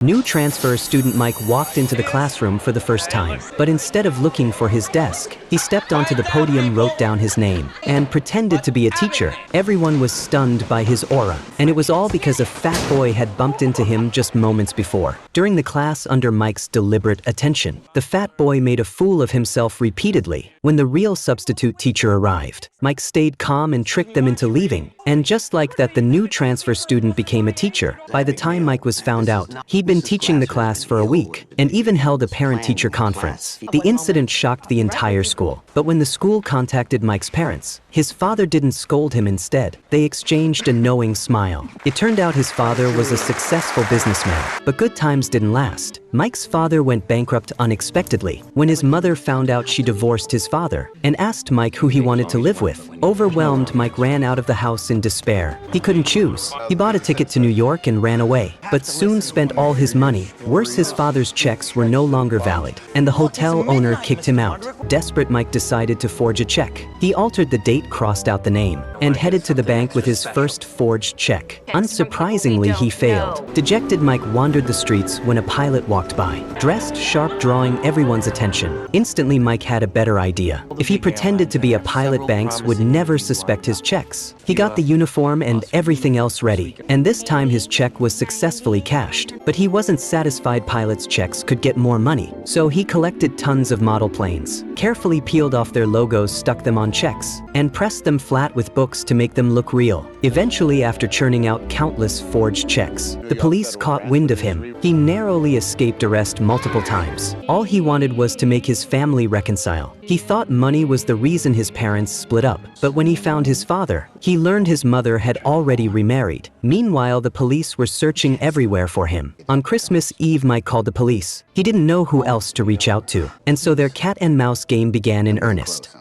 New transfer student Mike walked into the classroom for the first time, but instead of looking for his desk, he stepped onto the podium, wrote down his name, and pretended to be a teacher. Everyone was stunned by his aura, and it was all because a fat boy had bumped into him just moments before. During the class, under Mike's deliberate attention, the fat boy made a fool of himself repeatedly. When the real substitute teacher arrived, Mike stayed calm and tricked them into leaving. And just like that, the new transfer student became a teacher. By the time Mike was found out, he'd been teaching the class for a week and even held a parent-teacher conference. The incident shocked the entire school. But when the school contacted Mike's parents, his father didn't scold him. Instead, they exchanged a knowing smile. It turned out his father was a successful businessman, but good times didn't last. Mike's father went bankrupt unexpectedly when his mother found out she divorced his father and asked Mike who he wanted to live with. Overwhelmed, Mike ran out of the house in despair. He couldn't choose. He bought a ticket to New York and ran away, but soon spent all his money. Worse, his father's checks were no longer valid, and the hotel owner kicked him out. Desperate, Mike decided to forge a check. He altered the date, crossed out the name, and headed to the bank with his first forged check. Unsurprisingly, he failed. Dejected, Mike wandered the streets when a pilot walked by, dressed sharp, drawing everyone's attention. Instantly, Mike had a better idea. If he pretended to be a pilot, banks would never suspect his checks. He got the uniform and everything else ready, and this time his check was successfully cashed. But he wasn't satisfied. Pilots' checks could get more money, so he collected tons of model planes, carefully peeled off their logos, stuck them on checks, and pressed them flat with books to make them look real. Eventually, after churning out countless forged checks, the police caught wind of him. He narrowly escaped arrest multiple times. All he wanted was to make his family reconcile. He thought money was the reason his parents split up, but when he found his father, he learned his mother had already remarried. Meanwhile, the police were searching everywhere for him. On Christmas Eve, Mike called the police. He didn't know who else to reach out to, and so their cat and mouse game began in earnest.